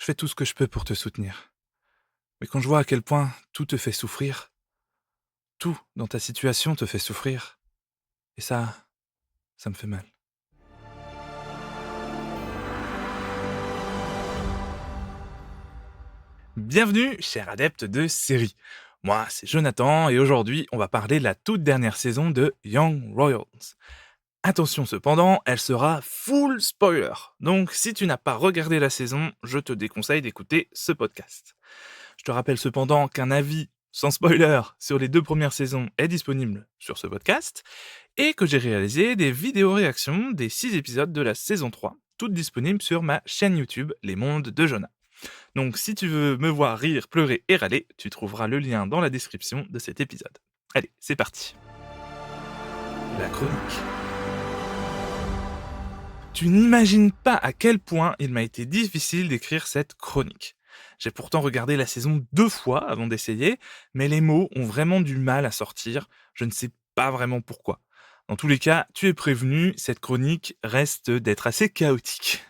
fais tout ce que je peux pour te soutenir. Mais quand je vois à quel point tout te fait souffrir, tout dans ta situation te fait souffrir, et ça me fait mal. Bienvenue, cher adepte de série. Moi, c'est Jonathan, et aujourd'hui, on va parler de la toute dernière saison de Young Royals. Attention cependant, elle sera full spoiler. Donc, si tu n'as pas regardé la saison, je te déconseille d'écouter ce podcast. Je te rappelle cependant qu'un avis sans spoiler sur les 2 premières saisons est disponible sur ce podcast et que j'ai réalisé des vidéos réactions des 6 épisodes de la saison 3, toutes disponibles sur ma chaîne YouTube Les Mondes de Jonah. Donc si tu veux me voir rire, pleurer et râler, tu trouveras le lien dans la description de cet épisode. Allez, c'est parti. La chronique. Tu n'imagines pas à quel point il m'a été difficile d'écrire cette chronique. J'ai pourtant regardé la saison 2 fois avant d'essayer, mais les mots ont vraiment du mal à sortir, je ne sais pas vraiment pourquoi. Dans tous les cas, tu es prévenu, cette chronique reste d'être assez chaotique.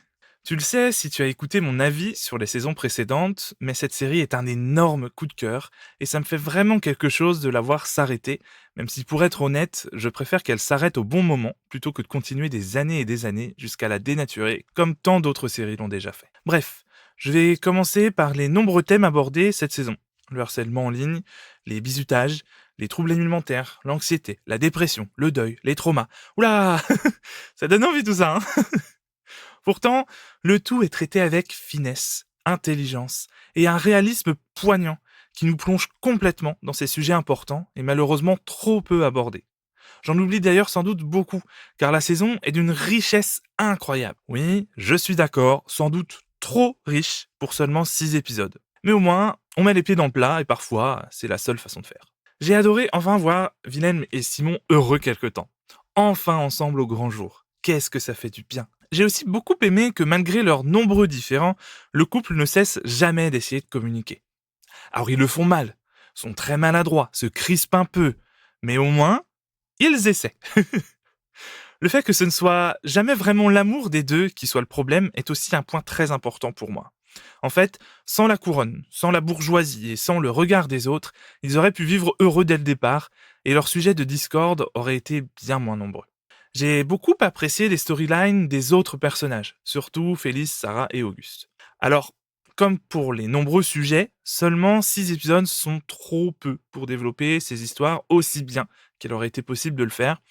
Tu le sais si tu as écouté mon avis sur les saisons précédentes, mais cette série est un énorme coup de cœur, et ça me fait vraiment quelque chose de la voir s'arrêter, même si pour être honnête, je préfère qu'elle s'arrête au bon moment, plutôt que de continuer des années et des années jusqu'à la dénaturer, comme tant d'autres séries l'ont déjà fait. Bref, je vais commencer par les nombreux thèmes abordés cette saison. Le harcèlement en ligne, les bizutages, les troubles alimentaires, l'anxiété, la dépression, le deuil, les traumas. Oula ça donne envie tout ça, hein. Pourtant, le tout est traité avec finesse, intelligence et un réalisme poignant qui nous plonge complètement dans ces sujets importants et malheureusement trop peu abordés. J'en oublie d'ailleurs sans doute beaucoup, car la saison est d'une richesse incroyable. Oui, je suis d'accord, sans doute trop riche pour seulement 6 épisodes. Mais au moins, on met les pieds dans le plat et parfois, c'est la seule façon de faire. J'ai adoré enfin voir Wilhelm et Simon heureux quelque temps. Enfin ensemble au grand jour. Qu'est-ce que ça fait du bien. J'ai aussi beaucoup aimé que malgré leurs nombreux différends, le couple ne cesse jamais d'essayer de communiquer. Alors ils le font mal, sont très maladroits, se crispent un peu, mais au moins, ils essaient. Le fait que ce ne soit jamais vraiment l'amour des deux qui soit le problème est aussi un point très important pour moi. En fait, sans la couronne, sans la bourgeoisie et sans le regard des autres, ils auraient pu vivre heureux dès le départ et leurs sujets de discorde auraient été bien moins nombreux. J'ai beaucoup apprécié les storylines des autres personnages, surtout Félix, Sarah et Auguste. Alors, comme pour les nombreux sujets, seulement 6 épisodes sont trop peu pour développer ces histoires aussi bien qu'il aurait été possible de le faire,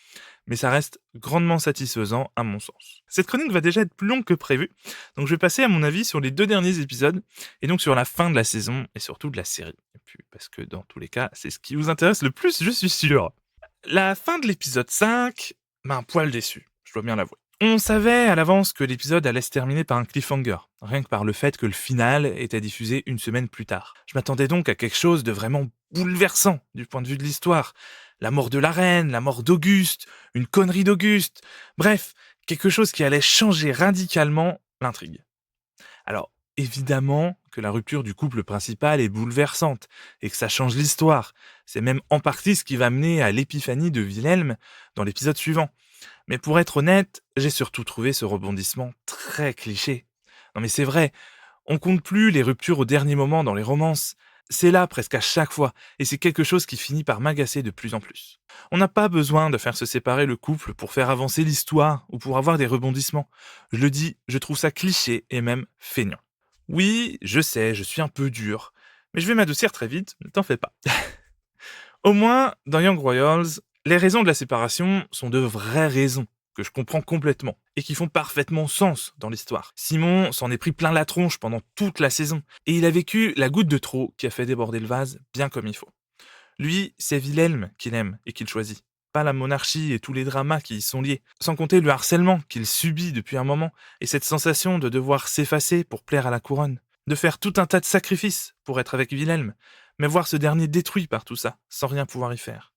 mais ça reste grandement satisfaisant à mon sens. Cette chronique va déjà être plus longue que prévu, donc je vais passer à mon avis sur les 2 derniers épisodes, et donc sur la fin de la saison, et surtout de la série. Et puis, parce que dans tous les cas, c'est ce qui vous intéresse le plus, je suis sûr. La fin de l'épisode 5 m'a un poil déçu, je dois bien l'avouer. On savait à l'avance que l'épisode allait se terminer par un cliffhanger, rien que par le fait que le final était diffusé une semaine plus tard. Je m'attendais donc à quelque chose de vraiment bouleversant du point de vue de l'histoire. La mort de la reine, la mort d'Auguste, une connerie d'Auguste, bref, quelque chose qui allait changer radicalement l'intrigue. Alors, évidemment que la rupture du couple principal est bouleversante et que ça change l'histoire. C'est même en partie ce qui va mener à l'épiphanie de Wilhelm dans l'épisode suivant. Mais pour être honnête, j'ai surtout trouvé ce rebondissement très cliché. Non mais c'est vrai, on compte plus les ruptures au dernier moment dans les romances. C'est là presque à chaque fois, et c'est quelque chose qui finit par m'agacer de plus en plus. On n'a pas besoin de faire se séparer le couple pour faire avancer l'histoire ou pour avoir des rebondissements. Je le dis, je trouve ça cliché et même feignant. Oui, je sais, je suis un peu dur, mais je vais m'adoucir très vite, ne t'en fais pas. Au moins, dans Young Royals, les raisons de la séparation sont de vraies raisons, que je comprends complètement, et qui font parfaitement sens dans l'histoire. Simon s'en est pris plein la tronche pendant toute la saison, et il a vécu la goutte de trop qui a fait déborder le vase bien comme il faut. Lui, c'est Wilhelm qu'il aime et qu'il choisit, pas la monarchie et tous les dramas qui y sont liés, sans compter le harcèlement qu'il subit depuis un moment, et cette sensation de devoir s'effacer pour plaire à la couronne, de faire tout un tas de sacrifices pour être avec Wilhelm, mais voir ce dernier détruit par tout ça, sans rien pouvoir y faire.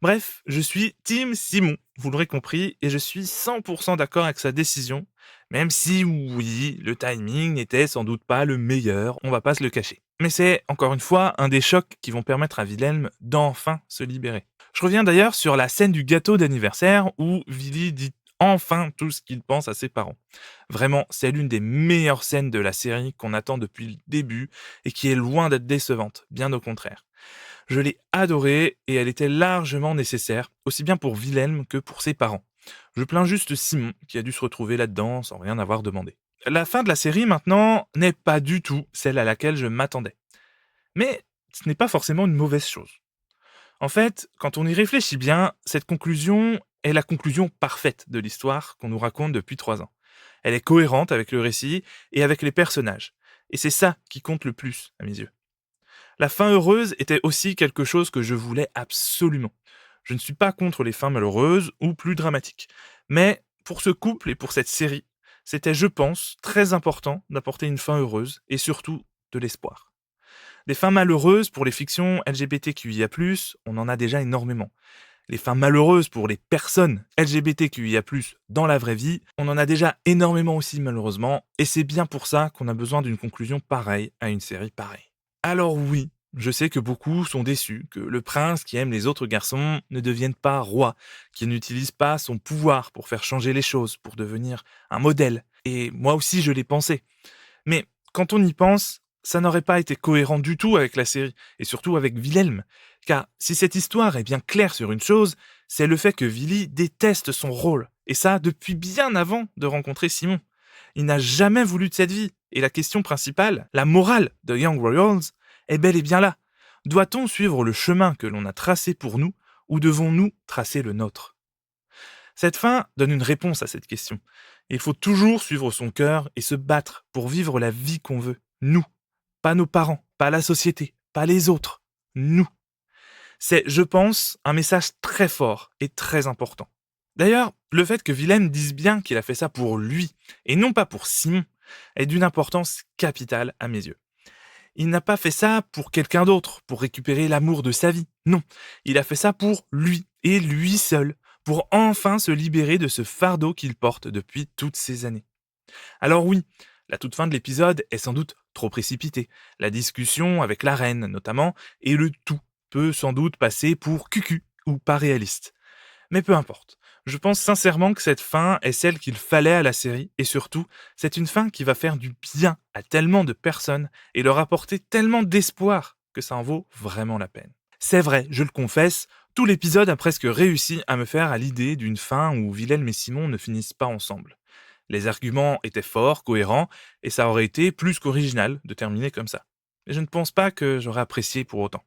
Bref, je suis Team Simon, vous l'aurez compris, et je suis 100% d'accord avec sa décision, même si oui, le timing n'était sans doute pas le meilleur, on va pas se le cacher. Mais c'est, encore une fois, un des chocs qui vont permettre à Wilhelm d'enfin se libérer. Je reviens d'ailleurs sur la scène du gâteau d'anniversaire où Willy dit enfin tout ce qu'il pense à ses parents. Vraiment, c'est l'une des meilleures scènes de la série qu'on attend depuis le début et qui est loin d'être décevante, bien au contraire. Je l'ai adorée et elle était largement nécessaire, aussi bien pour Wilhelm que pour ses parents. Je plains juste Simon qui a dû se retrouver là-dedans sans rien avoir demandé. La fin de la série maintenant n'est pas du tout celle à laquelle je m'attendais. Mais ce n'est pas forcément une mauvaise chose. En fait, quand on y réfléchit bien, cette conclusion est la conclusion parfaite de l'histoire qu'on nous raconte depuis 3 ans. Elle est cohérente avec le récit et avec les personnages. Et c'est ça qui compte le plus, à mes yeux. La fin heureuse était aussi quelque chose que je voulais absolument. Je ne suis pas contre les fins malheureuses ou plus dramatiques. Mais pour ce couple et pour cette série, c'était, je pense, très important d'apporter une fin heureuse et surtout de l'espoir. Des fins malheureuses pour les fictions LGBTQIA+, on en a déjà énormément. Les fins malheureuses pour les personnes LGBTQIA+, dans la vraie vie, on en a déjà énormément aussi malheureusement, et c'est bien pour ça qu'on a besoin d'une conclusion pareille à une série pareille. Alors oui, je sais que beaucoup sont déçus, que le prince qui aime les autres garçons ne devienne pas roi, qu'il n'utilise pas son pouvoir pour faire changer les choses, pour devenir un modèle. Et moi aussi je l'ai pensé. Mais quand on y pense, ça n'aurait pas été cohérent du tout avec la série, et surtout avec Wilhelm. Car si cette histoire est bien claire sur une chose, c'est le fait que Willy déteste son rôle, et ça depuis bien avant de rencontrer Simon. Il n'a jamais voulu de cette vie, et la question principale, la morale de Young Royals, est bel et bien là. Doit-on suivre le chemin que l'on a tracé pour nous, ou devons-nous tracer le nôtre? Cette fin donne une réponse à cette question. Il faut toujours suivre son cœur et se battre pour vivre la vie qu'on veut. Nous. Pas nos parents, pas la société, pas les autres. Nous. C'est, je pense, un message très fort et très important. D'ailleurs, le fait que Willem dise bien qu'il a fait ça pour lui, et non pas pour Simon, est d'une importance capitale à mes yeux. Il n'a pas fait ça pour quelqu'un d'autre, pour récupérer l'amour de sa vie. Non, il a fait ça pour lui, et lui seul, pour enfin se libérer de ce fardeau qu'il porte depuis toutes ces années. Alors oui, la toute fin de l'épisode est sans doute trop précipitée. La discussion avec la reine, notamment, et le tout peut sans doute passer pour cucu ou pas réaliste. Mais peu importe. Je pense sincèrement que cette fin est celle qu'il fallait à la série, et surtout, c'est une fin qui va faire du bien à tellement de personnes et leur apporter tellement d'espoir que ça en vaut vraiment la peine. C'est vrai, je le confesse, tout l'épisode a presque réussi à me faire à l'idée d'une fin où Wilhelm et Simon ne finissent pas ensemble. Les arguments étaient forts, cohérents, et ça aurait été plus qu'original de terminer comme ça. Mais je ne pense pas que j'aurais apprécié pour autant.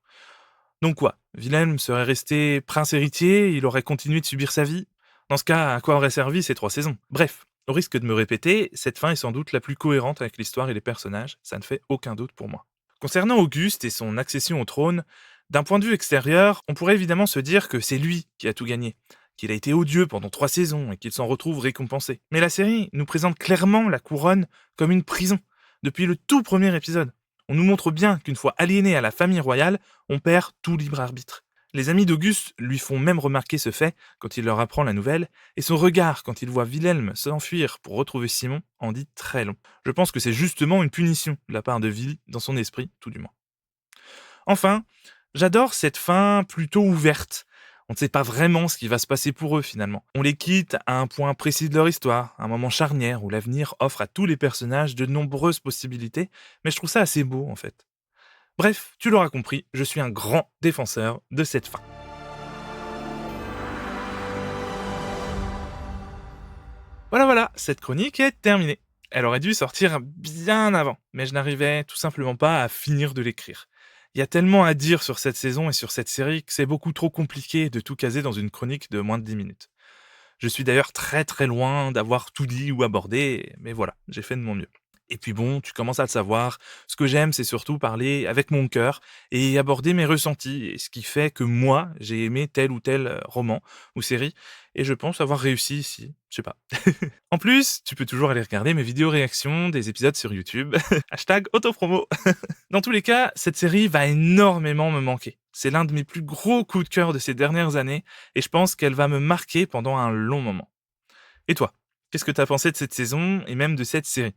Donc quoi, Wilhelm serait resté prince héritier, il aurait continué de subir sa vie? Dans ce cas, à quoi auraient servi ces 3 saisons? Bref, au risque de me répéter, cette fin est sans doute la plus cohérente avec l'histoire et les personnages, ça ne fait aucun doute pour moi. Concernant Auguste et son accession au trône, d'un point de vue extérieur, on pourrait évidemment se dire que c'est lui qui a tout gagné, qu'il a été odieux pendant 3 saisons et qu'il s'en retrouve récompensé. Mais la série nous présente clairement la couronne comme une prison, depuis le tout premier épisode. On nous montre bien qu'une fois aliéné à la famille royale, on perd tout libre arbitre. Les amis d'Auguste lui font même remarquer ce fait quand il leur apprend la nouvelle, et son regard quand il voit Wilhelm s'enfuir pour retrouver Simon en dit très long. Je pense que c'est justement une punition de la part de Willy, dans son esprit, tout du moins. Enfin, j'adore cette fin plutôt ouverte. On ne sait pas vraiment ce qui va se passer pour eux finalement. On les quitte à un point précis de leur histoire, un moment charnière où l'avenir offre à tous les personnages de nombreuses possibilités, mais je trouve ça assez beau en fait. Bref, tu l'auras compris, je suis un grand défenseur de cette fin. Voilà, cette chronique est terminée. Elle aurait dû sortir bien avant, mais je n'arrivais tout simplement pas à finir de l'écrire. Il y a tellement à dire sur cette saison et sur cette série que c'est beaucoup trop compliqué de tout caser dans une chronique de moins de 10 minutes. Je suis d'ailleurs très très loin d'avoir tout dit ou abordé, mais voilà, j'ai fait de mon mieux. Et puis bon, tu commences à le savoir, ce que j'aime c'est surtout parler avec mon cœur et aborder mes ressentis, et ce qui fait que moi, j'ai aimé tel ou tel roman ou série, et je pense avoir réussi ici, je sais pas. En plus, tu peux toujours aller regarder mes vidéos réactions des épisodes sur YouTube, hashtag autopromo. Dans tous les cas, cette série va énormément me manquer. C'est l'un de mes plus gros coups de cœur de ces dernières années, et je pense qu'elle va me marquer pendant un long moment. Et toi, qu'est-ce que t'as pensé de cette saison et même de cette série?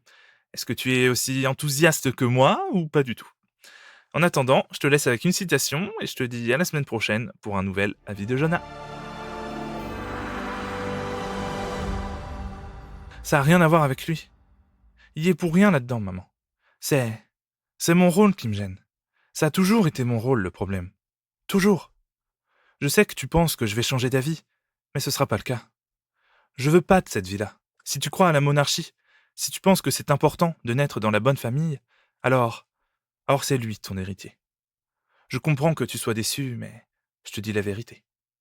Est-ce que tu es aussi enthousiaste que moi ou pas du tout? En attendant, je te laisse avec une citation et je te dis à la semaine prochaine pour un nouvel avis de Jonah. Ça a rien à voir avec lui. Il y est pour rien là-dedans, maman. C'est... c'est mon rôle qui me gêne. Ça a toujours été mon rôle, le problème. Toujours. Je sais que tu penses que je vais changer d'avis, mais ce sera pas le cas. Je veux pas de cette vie-là. Si tu crois à la monarchie, si tu penses que c'est important de naître dans la bonne famille, alors... alors c'est lui ton héritier. Je comprends que tu sois déçu, mais je te dis la vérité.